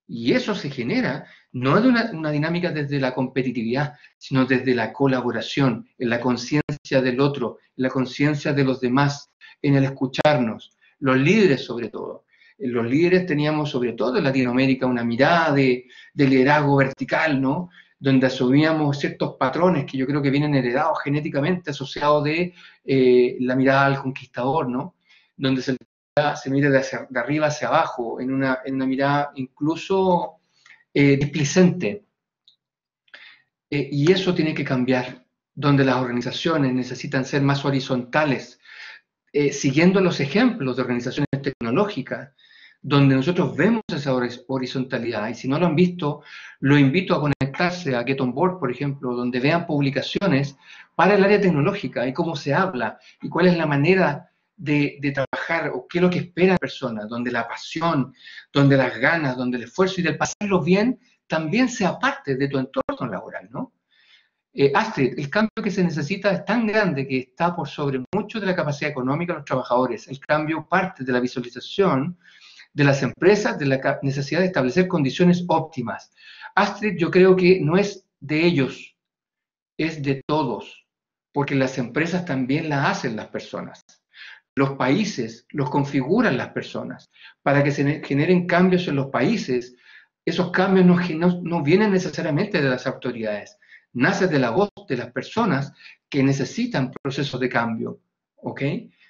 Y eso se genera no de una dinámica desde la competitividad, sino desde la colaboración, en la conciencia del otro, en la conciencia de los demás, en el escucharnos. Los líderes sobre todo. Los líderes teníamos sobre todo en Latinoamérica una mirada de liderazgo vertical, ¿no? Donde asumíamos ciertos patrones que yo creo que vienen heredados genéticamente, asociados de la mirada al conquistador, ¿no? Donde se mira de arriba hacia abajo, en una mirada incluso displicente. Y eso tiene que cambiar, donde las organizaciones necesitan ser más horizontales, siguiendo los ejemplos de organizaciones tecnológicas, donde nosotros vemos esa horizontalidad. Y si no lo han visto, lo invito a conectarse a Get On Board, por ejemplo, donde vean publicaciones para el área tecnológica y cómo se habla y cuál es la manera de trabajar o qué es lo que espera la persona, donde la pasión, donde las ganas, donde el esfuerzo y del pasarlo bien también sea parte de tu entorno laboral, ¿no? Astrid, el cambio que se necesita es tan grande que está por sobre mucho de la capacidad económica de los trabajadores. El cambio parte de la visualización de las empresas, de la necesidad de establecer condiciones óptimas. Astrid, yo creo que no es de ellos, es de todos, porque las empresas también las hacen las personas. Los países los configuran las personas. Para que se generen cambios en los países, esos cambios no vienen necesariamente de las autoridades, nacen de la voz de las personas que necesitan procesos de cambio. ¿Ok?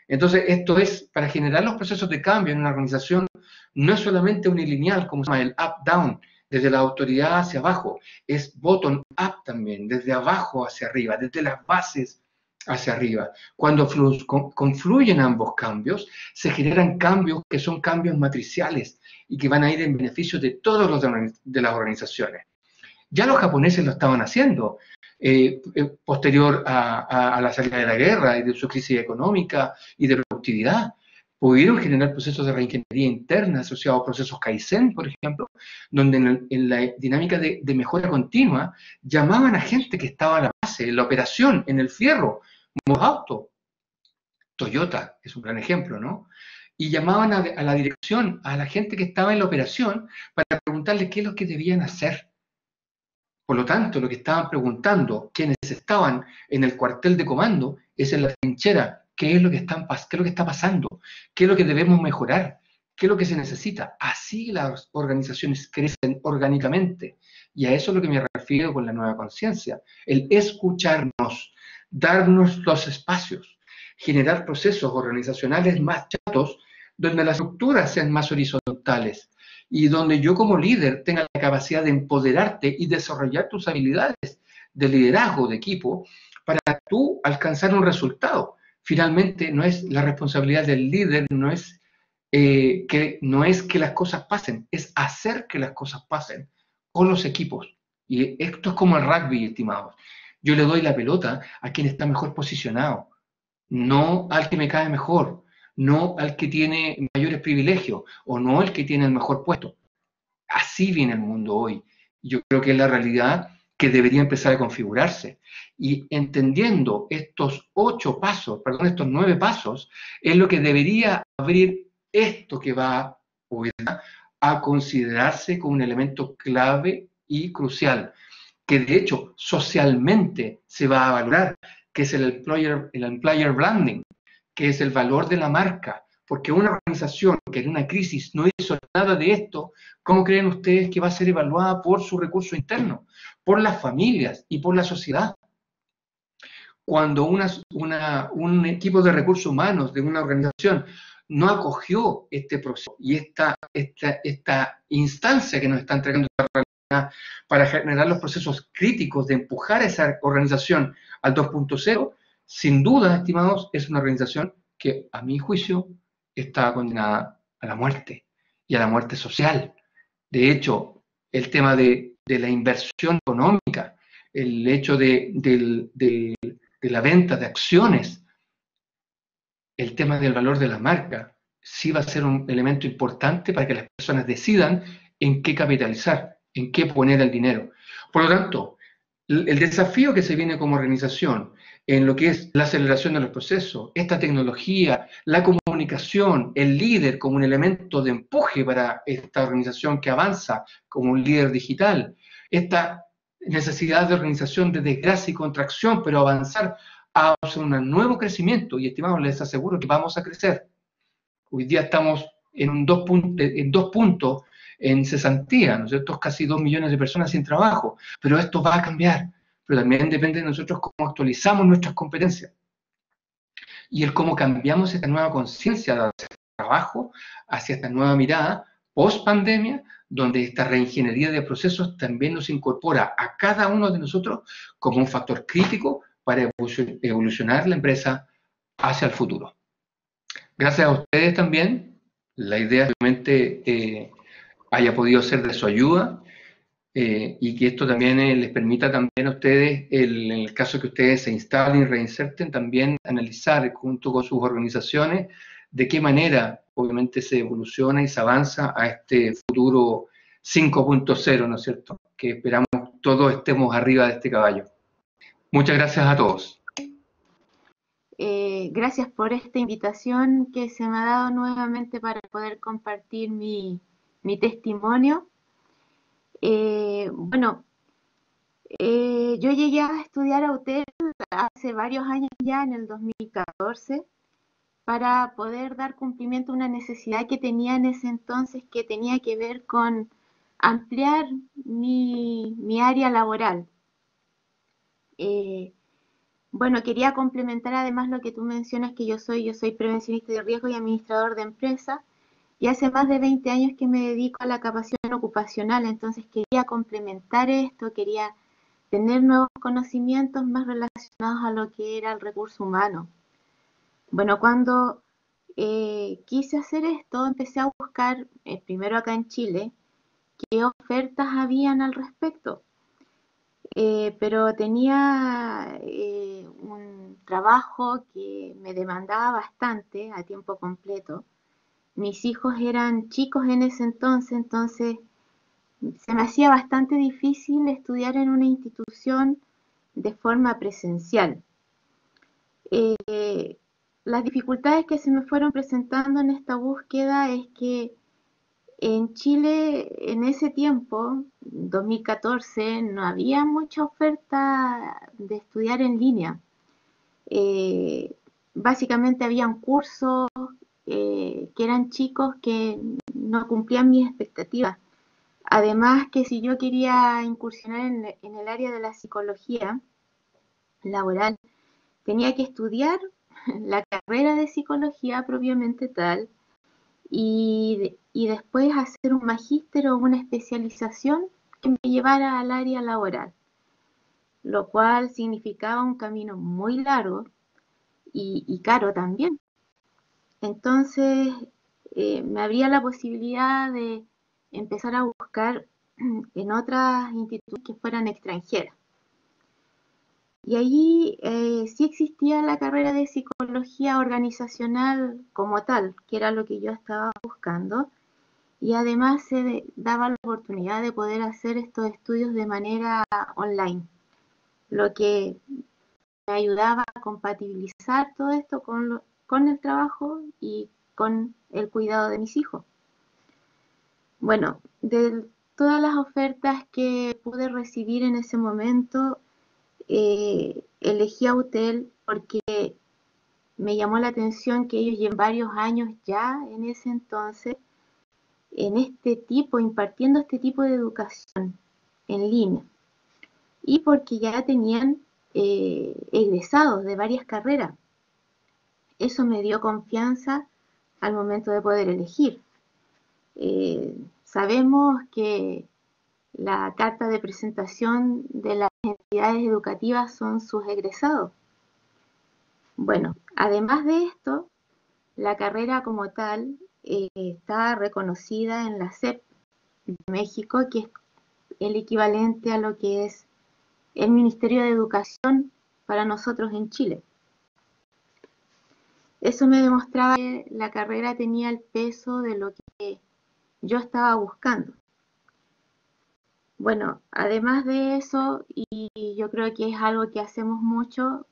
Entonces, esto es, para generar los procesos de cambio en una organización, no es solamente unilineal, como se llama el up-down, desde la autoridad hacia abajo, es bottom-up también, desde abajo hacia arriba, desde las bases hacia arriba. Cuando confluyen ambos cambios, se generan cambios que son cambios matriciales y que van a ir en beneficio de todos los de las organizaciones. Ya los japoneses lo estaban haciendo, posterior a la salida de la guerra y de su crisis económica y de productividad. Pudieron generar procesos de reingeniería interna asociados a procesos Kaizen, por ejemplo, donde en la dinámica de mejora continua llamaban a gente que estaba a la base, en la operación, en el fierro, auto. Toyota es un gran ejemplo, ¿no? Y llamaban a la dirección, a la gente que estaba en la operación, para preguntarle qué es lo que debían hacer. Por lo tanto, lo que estaban preguntando quienes estaban en el cuartel de comando es en la trinchera, ¿qué es lo que está pasando? ¿Qué es lo que debemos mejorar? ¿Qué es lo que se necesita? Así las organizaciones crecen orgánicamente. Y a eso es lo que me refiero con la nueva conciencia, el escucharnos, darnos los espacios, generar procesos organizacionales más chatos, donde las estructuras sean más horizontales, y donde yo como líder tenga la capacidad de empoderarte y desarrollar tus habilidades de liderazgo de equipo para tú alcanzar un resultado. Finalmente, no es la responsabilidad del líder, no es que las cosas pasen, es hacer que las cosas pasen con los equipos. Y esto es como el rugby, estimados. Yo le doy la pelota a quien está mejor posicionado, no al que me cae mejor, no al que tiene mayores privilegios o no al que tiene el mejor puesto. Así viene el mundo hoy. Yo creo que es la realidad que debería empezar a configurarse. Y entendiendo estos 9 pasos, es lo que debería abrir esto que va hoy a considerarse como un elemento clave y crucial, que de hecho socialmente se va a valorar, que es el employer branding, que es el valor de la marca, porque una organización que en una crisis no hizo nada de esto, ¿cómo creen ustedes que va a ser evaluada por su recurso interno, por las familias y por la sociedad? Cuando un equipo de recursos humanos de una organización no acogió este proceso y esta instancia que nos está entregando la realidad para generar los procesos críticos de empujar a esa organización al 2.0, sin duda, estimados, es una organización que, a mi juicio, está condenada a la muerte y a la muerte social. De hecho, el tema de la inversión económica, el hecho de la venta de acciones, el tema del valor de la marca, sí va a ser un elemento importante para que las personas decidan en qué capitalizar, en qué poner el dinero. Por lo tanto, el desafío que se viene como organización en lo que es la aceleración de los procesos, esta tecnología, la comunicación, el líder como un elemento de empuje para esta organización que avanza como un líder digital, esta necesidad de organización de desgracia y contracción, pero avanzar a un nuevo crecimiento, y estimados, les aseguro que vamos a crecer. Hoy día estamos en dos puntos en cesantía, ¿no es cierto? Casi 2 millones de personas sin trabajo, pero esto va a cambiar, pero también depende de nosotros cómo actualizamos nuestras competencias y el cómo cambiamos esta nueva conciencia hacia el trabajo, hacia esta nueva mirada post pandemia, donde esta reingeniería de procesos también nos incorpora a cada uno de nosotros como un factor crítico para evolucionar la empresa hacia el futuro. Gracias a ustedes también. La idea obviamente haya podido ser de su ayuda y que esto también les permita también a ustedes, en el caso que ustedes se instalen y reinserten, también analizar junto con sus organizaciones de qué manera obviamente se evoluciona y se avanza a este futuro 5.0, ¿no es cierto? Que esperamos todos estemos arriba de este caballo. Muchas gracias a todos. Gracias por esta invitación que se me ha dado nuevamente para poder compartir mi testimonio. Bueno, yo llegué a estudiar a UTEL hace varios años ya, en el 2014, para poder dar cumplimiento a una necesidad que tenía en ese entonces, que tenía que ver con ampliar mi área laboral. Bueno, quería complementar además lo que tú mencionas, que yo soy prevencionista de riesgo y administrador de empresas, y hace más de 20 años que me dedico a la capacitación ocupacional, entonces quería complementar esto, quería tener nuevos conocimientos más relacionados a lo que era el recurso humano. Bueno, cuando quise hacer esto, empecé a buscar, primero acá en Chile, qué ofertas habían al respecto. Pero tenía un trabajo que me demandaba bastante a tiempo completo. Mis hijos eran chicos en ese entonces se me hacía bastante difícil estudiar en una institución de forma presencial. Las dificultades que se me fueron presentando en esta búsqueda es que En Chile, en ese tiempo, 2014, no había mucha oferta de estudiar en línea. Eh, Básicamente habían cursos que eran chicos que no cumplían mis expectativas. Además que si yo quería incursionar en el área de la psicología laboral, tenía que estudiar la carrera de psicología propiamente tal y después hacer un magíster o una especialización que me llevara al área laboral, lo cual significaba un camino muy largo y caro también. Entonces, me abría la posibilidad de empezar a buscar en otras instituciones que fueran extranjeras. Y allí sí existía la carrera de psicología organizacional como tal, que era lo que yo estaba buscando, y además se daba la oportunidad de poder hacer estos estudios de manera online, lo que me ayudaba a compatibilizar todo esto con el trabajo y con el cuidado de mis hijos. Bueno, de todas las ofertas que pude recibir en ese momento, elegí a UTEL porque me llamó la atención que ellos llevan varios años ya en ese entonces en este tipo, impartiendo este tipo de educación en línea y porque ya tenían egresados de varias carreras. Eso me dio confianza al momento de poder elegir. Sabemos que la carta de presentación de las entidades educativas son sus egresados. Bueno, además de esto, la carrera como tal está reconocida en la SEP de México, que es el equivalente a lo que es el Ministerio de Educación para nosotros en Chile. Eso me demostraba que la carrera tenía el peso de lo que yo estaba buscando. Bueno, además de eso, y yo creo que es algo que hacemos mucho,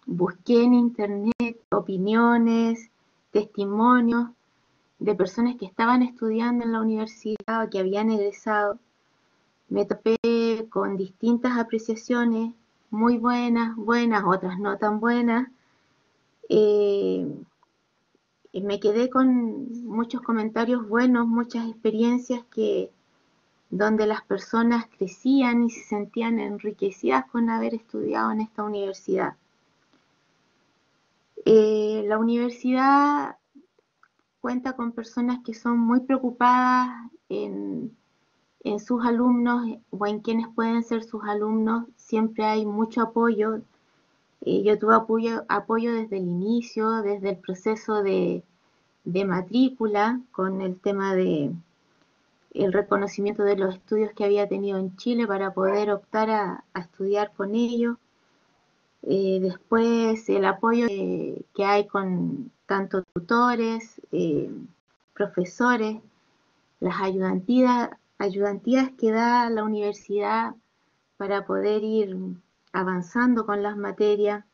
busqué en internet opiniones, testimonios de personas que estaban estudiando en la universidad o que habían egresado. Me topé con distintas apreciaciones, muy buenas, buenas, otras no tan buenas. Eh, Me quedé con muchos comentarios buenos, muchas experiencias donde las personas crecían y se sentían enriquecidas con haber estudiado en esta universidad. La universidad cuenta con personas que son muy preocupadas en sus alumnos o en quienes pueden ser sus alumnos. Siempre hay mucho apoyo. Yo tuve apoyo desde el inicio, desde el proceso de matrícula, con el tema de el reconocimiento de los estudios que había tenido en Chile para poder optar a estudiar con ellos. Después el apoyo que hay con tanto tutores, profesores, las ayudantías que da la universidad para poder ir avanzando con las materias.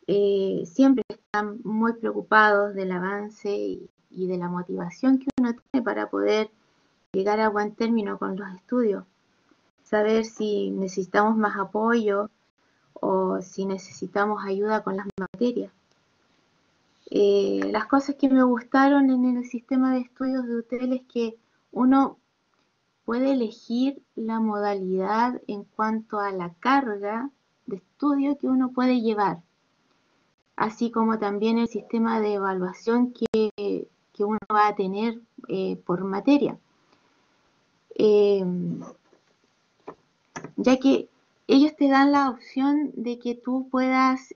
Siempre están muy preocupados del avance y de la motivación que uno tiene para poder llegar a buen término con los estudios. Saber si necesitamos más apoyo o si necesitamos ayuda con las materias. Las cosas que me gustaron en el sistema de estudios de UTEL es que uno puede elegir la modalidad en cuanto a la carga de estudio que uno puede llevar, así como también el sistema de evaluación que uno va a tener por materia. Ya que ellos te dan la opción de que tú puedas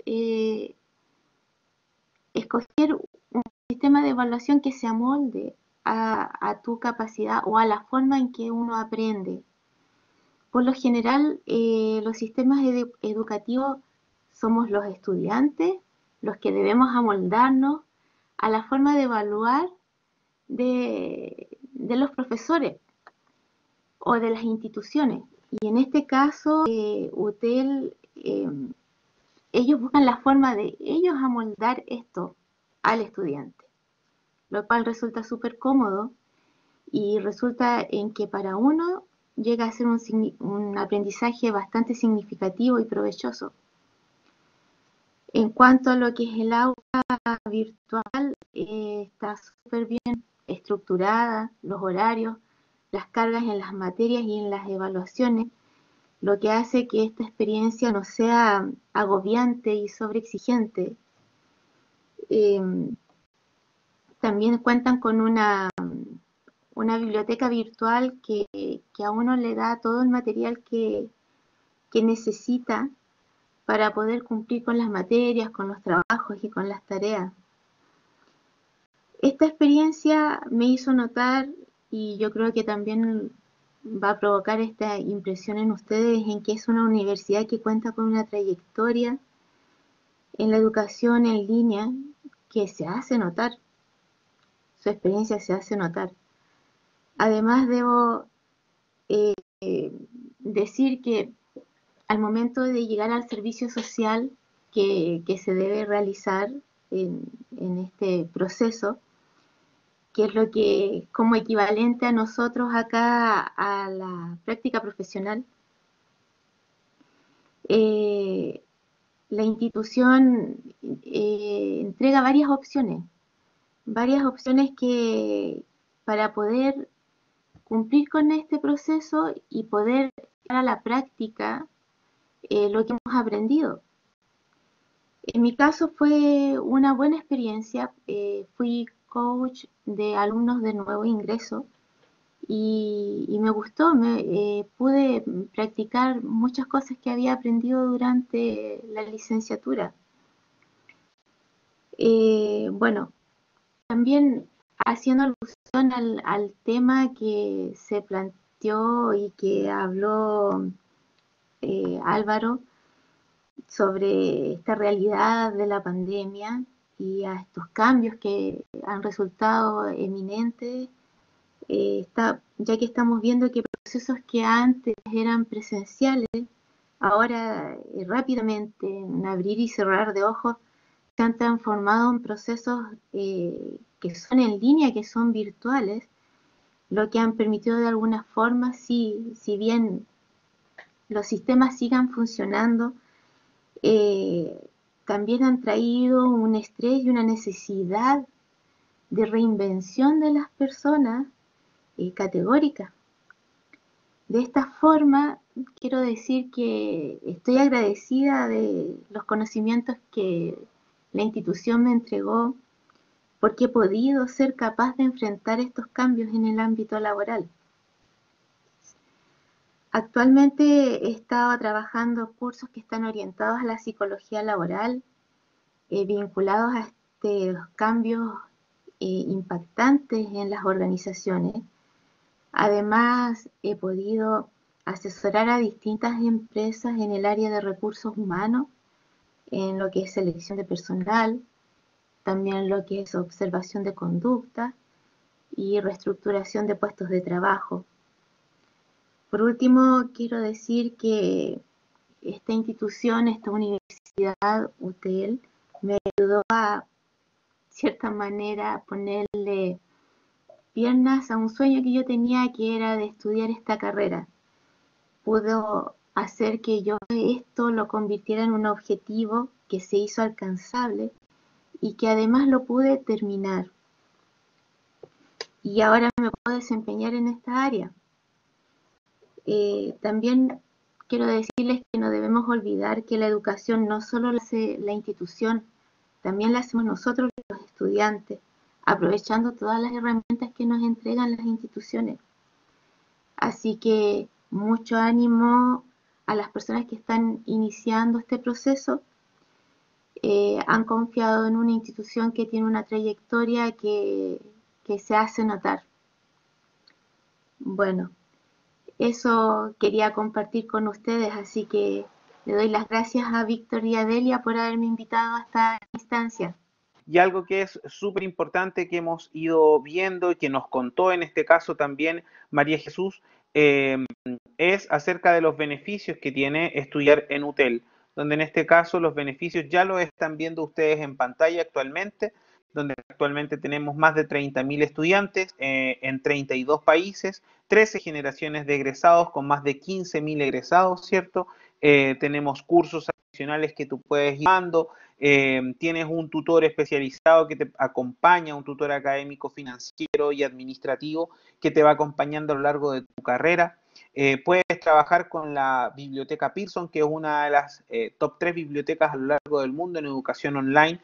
escoger un sistema de evaluación que se amolde a tu capacidad o a la forma en que uno aprende. Por lo general, los sistemas educativos somos los estudiantes los que debemos amoldarnos a la forma de evaluar de los profesores o de las instituciones. Y en este caso, UTEL, ellos buscan la forma de ellos amoldar esto al estudiante. lo cual resulta súper cómodo y resulta en que para uno llega a ser un aprendizaje bastante significativo y provechoso. En cuanto a lo que es el aula virtual, está súper bien estructurada, los horarios, las cargas en las materias y en las evaluaciones, lo que hace que esta experiencia no sea agobiante y sobreexigente. Eh, También cuentan con una biblioteca virtual que a uno le da todo el material que necesita para poder cumplir con las materias, con los trabajos y con las tareas. Esta experiencia me hizo notar, y yo creo que también va a provocar esta impresión en ustedes, en que es una universidad que cuenta con una trayectoria en la educación en línea que se hace notar, su experiencia se hace notar. Además, debo eh, decir que al momento de llegar al servicio social que se debe realizar en este proceso, que es lo que como equivalente a nosotros acá a la práctica profesional, eh, la institución entrega varias opciones que para poder cumplir con este proceso y poder llevar a la práctica lo que hemos aprendido. En mi caso fue una buena experiencia, fui coach de alumnos de nuevo ingreso y me gustó, pude practicar muchas cosas que había aprendido durante la licenciatura. Bueno, también haciendo alusión al tema que se planteó y que habló Álvaro sobre esta realidad de la pandemia y a estos cambios que han resultado eminentes, ya que estamos viendo que procesos que antes eran presenciales, ahora rápidamente, en abrir y cerrar de ojos, se han transformado en procesos que son en línea, que son virtuales, lo que han permitido de alguna forma, si bien los sistemas sigan funcionando, eh, también han traído un estrés y una necesidad de reinvención de las personas categórica. De esta forma, quiero decir que estoy agradecida de los conocimientos que la institución me entregó porque he podido ser capaz de enfrentar estos cambios en el ámbito laboral. Actualmente he estado trabajando cursos que están orientados a la psicología laboral, vinculados a estos cambios impactantes en las organizaciones. Además, he podido asesorar a distintas empresas en el área de recursos humanos, en lo que es selección de personal, también lo que es observación de conducta y reestructuración de puestos de trabajo. Por último, quiero decir que esta institución, esta universidad, UTEL, me ayudó a cierta manera ponerle piernas a un sueño que yo tenía, que era de estudiar esta carrera. Pudo hacer que yo esto lo convirtiera en un objetivo que se hizo alcanzable y que además lo pude terminar. Y ahora me puedo desempeñar en esta área. También quiero decirles que no debemos olvidar que la educación no solo la hace la institución, también la hacemos nosotros los estudiantes, aprovechando todas las herramientas que nos entregan las instituciones. Así que mucho ánimo a las personas que están iniciando este proceso. Han confiado en una institución que tiene una trayectoria que se hace notar. Bueno, eso quería compartir con ustedes, así que le doy las gracias a Víctor y a Delia por haberme invitado a esta instancia. Y algo que es súper importante que hemos ido viendo y que nos contó en este caso también María Jesús, es acerca de los beneficios que tiene estudiar en UTEL, donde en este caso los beneficios ya lo están viendo ustedes en pantalla actualmente, donde actualmente tenemos más de 30.000 estudiantes en 32 países, 13 generaciones de egresados con más de 15.000 egresados, ¿cierto? Tenemos cursos adicionales que tú puedes ir dando, tienes un tutor especializado que te acompaña, un tutor académico, financiero y administrativo que te va acompañando a lo largo de tu carrera. Puedes trabajar con la biblioteca Pearson, que es una de las top 3 bibliotecas a lo largo del mundo en educación online,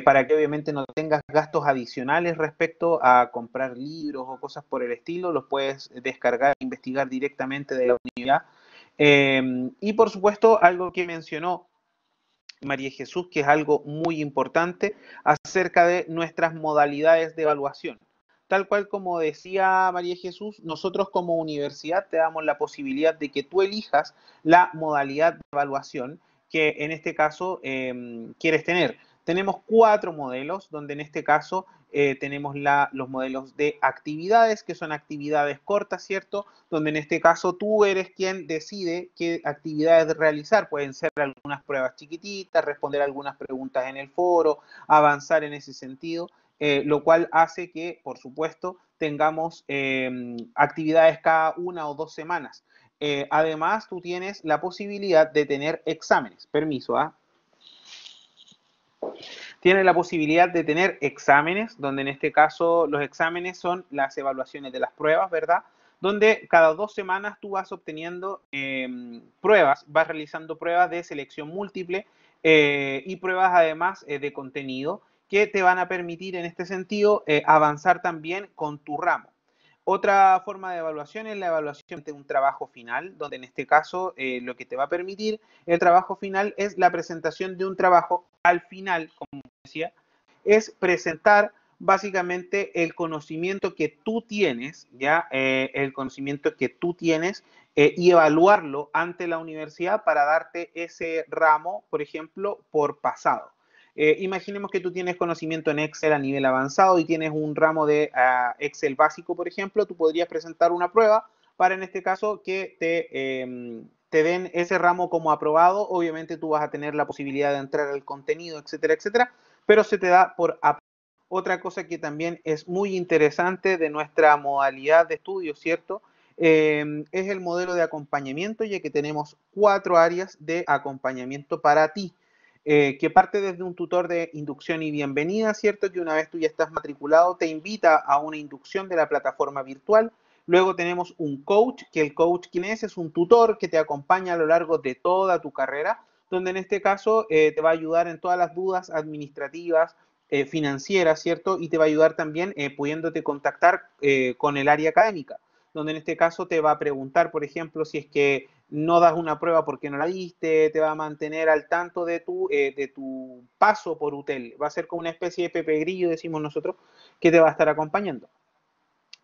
para que obviamente no tengas gastos adicionales respecto a comprar libros o cosas por el estilo. Los puedes descargar e investigar directamente de la universidad. Y por supuesto, algo que mencionó María Jesús, que es algo muy importante, acerca de nuestras modalidades de evaluación. Tal cual como decía María Jesús, nosotros como universidad te damos la posibilidad de que tú elijas la modalidad de evaluación que en este caso quieres tener. Tenemos 4 modelos, donde en este caso tenemos los modelos de actividades, que son actividades cortas, ¿cierto? Donde en este caso tú eres quien decide qué actividades realizar. Pueden ser algunas pruebas chiquititas, responder algunas preguntas en el foro, avanzar en ese sentido, lo cual hace que, por supuesto, tengamos actividades cada 1 o 2 semanas. Además, tú tienes la posibilidad de tener exámenes. Permiso, ¿ah? Tienes la posibilidad de tener exámenes, donde en este caso los exámenes son las evaluaciones de las pruebas, ¿verdad? Donde cada 2 semanas tú vas obteniendo pruebas, vas realizando pruebas de selección múltiple y pruebas además de contenido que te van a permitir en este sentido avanzar también con tu ramo. Otra forma de evaluación es la evaluación de un trabajo final, donde en este caso lo que te va a permitir el trabajo final es la presentación de un trabajo al final, como decía, es presentar básicamente el conocimiento que tú tienes, ¿ya? El conocimiento que tú tienes y evaluarlo ante la universidad para darte ese ramo, por ejemplo, por pasado. Imaginemos que tú tienes conocimiento en Excel a nivel avanzado y tienes un ramo de Excel básico, por ejemplo, tú podrías presentar una prueba para, en este caso, que te den ese ramo como aprobado. Obviamente tú vas a tener la posibilidad de entrar al contenido, etcétera, etcétera, pero se te da por aprobado. Otra cosa que también es muy interesante de nuestra modalidad de estudio, ¿cierto? Es el modelo de acompañamiento, ya que tenemos 4 áreas de acompañamiento para ti. Que parte desde un tutor de inducción y bienvenida, ¿cierto? Que una vez tú ya estás matriculado, te invita a una inducción de la plataforma virtual. Luego tenemos un coach, que el coach, ¿quién es? Es un tutor que te acompaña a lo largo de toda tu carrera, donde en este caso te va a ayudar en todas las dudas administrativas, financieras, ¿cierto? Y te va a ayudar también pudiéndote contactar con el área académica, donde en este caso te va a preguntar, por ejemplo, si es que no das una prueba porque no la diste, te va a mantener al tanto de tu paso por UTEL. Va a ser como una especie de Pepe Grillo, decimos nosotros, que te va a estar acompañando.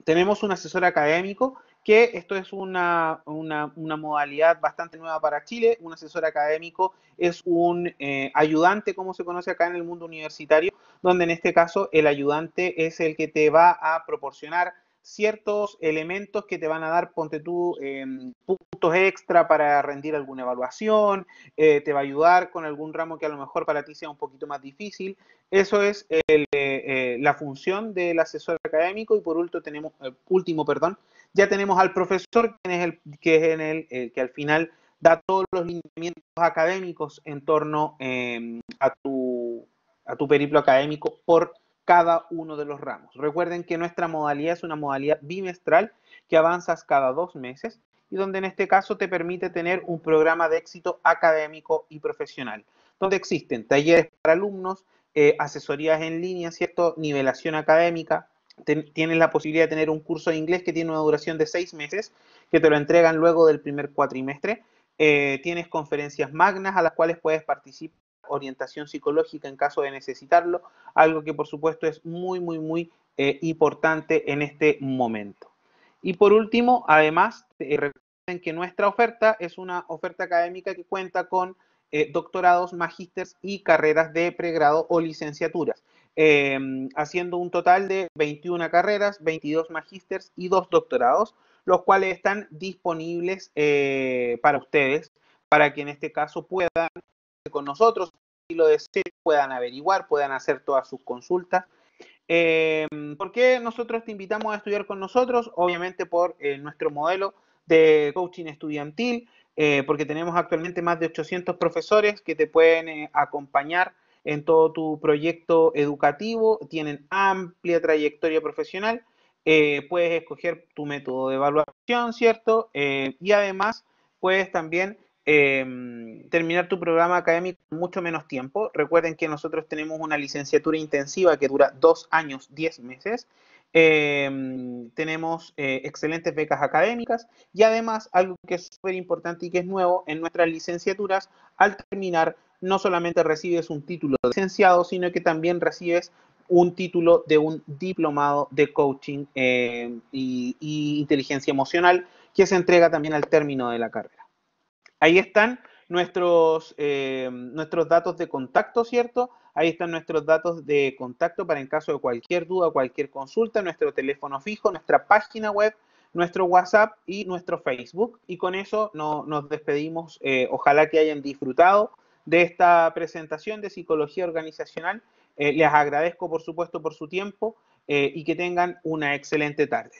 Tenemos un asesor académico, que esto es una modalidad bastante nueva para Chile. Un asesor académico es un ayudante, como se conoce acá en el mundo universitario, donde en este caso el ayudante es el que te va a proporcionar ciertos elementos que te van a dar, ponte tú, puntos extra para rendir alguna evaluación, te va a ayudar con algún ramo que a lo mejor para ti sea un poquito más difícil. Eso es la función del asesor académico. Y por último, ya tenemos al profesor, que al final da todos los lineamientos académicos en torno a tu periplo académico por cada uno de los ramos. Recuerden que nuestra modalidad es una modalidad bimestral que avanzas cada 2 meses y donde en este caso te permite tener un programa de éxito académico y profesional, donde existen talleres para alumnos, asesorías en línea, ¿cierto? Nivelación académica. Tienes la posibilidad de tener un curso de inglés que tiene una duración de 6 meses, que te lo entregan luego del primer cuatrimestre. Tienes conferencias magnas a las cuales puedes participar, orientación psicológica en caso de necesitarlo, algo que por supuesto es muy, muy, muy importante en este momento. Y por último, además, recuerden que nuestra oferta es una oferta académica que cuenta con doctorados, magísteres y carreras de pregrado o licenciaturas, haciendo un total de 21 carreras, 22 magísteres y 2 doctorados, los cuales están disponibles para ustedes, para que en este caso puedan con nosotros, si lo desean, puedan averiguar, puedan hacer todas sus consultas ¿Por qué nosotros te invitamos a estudiar con nosotros? Obviamente por nuestro modelo de coaching estudiantil, porque tenemos actualmente más de 800 profesores que te pueden acompañar en todo tu proyecto educativo, tienen amplia trayectoria profesional, puedes escoger tu método de evaluación, ¿cierto? Y además puedes también terminar tu programa académico en mucho menos tiempo. Recuerden que nosotros tenemos una licenciatura intensiva que dura 2 años, 10 meses. Tenemos excelentes becas académicas y además algo que es súper importante y que es nuevo en nuestras licenciaturas, al terminar no solamente recibes un título de licenciado, sino que también recibes un título de un diplomado de coaching y inteligencia emocional que se entrega también al término de la carrera. Ahí están nuestros datos de contacto, ¿cierto? Ahí están nuestros datos de contacto para en caso de cualquier duda, cualquier consulta, nuestro teléfono fijo, nuestra página web, nuestro WhatsApp y nuestro Facebook. Y con eso nos despedimos. Ojalá que hayan disfrutado de esta presentación de psicología organizacional. Les agradezco, por supuesto, por su tiempo y que tengan una excelente tarde.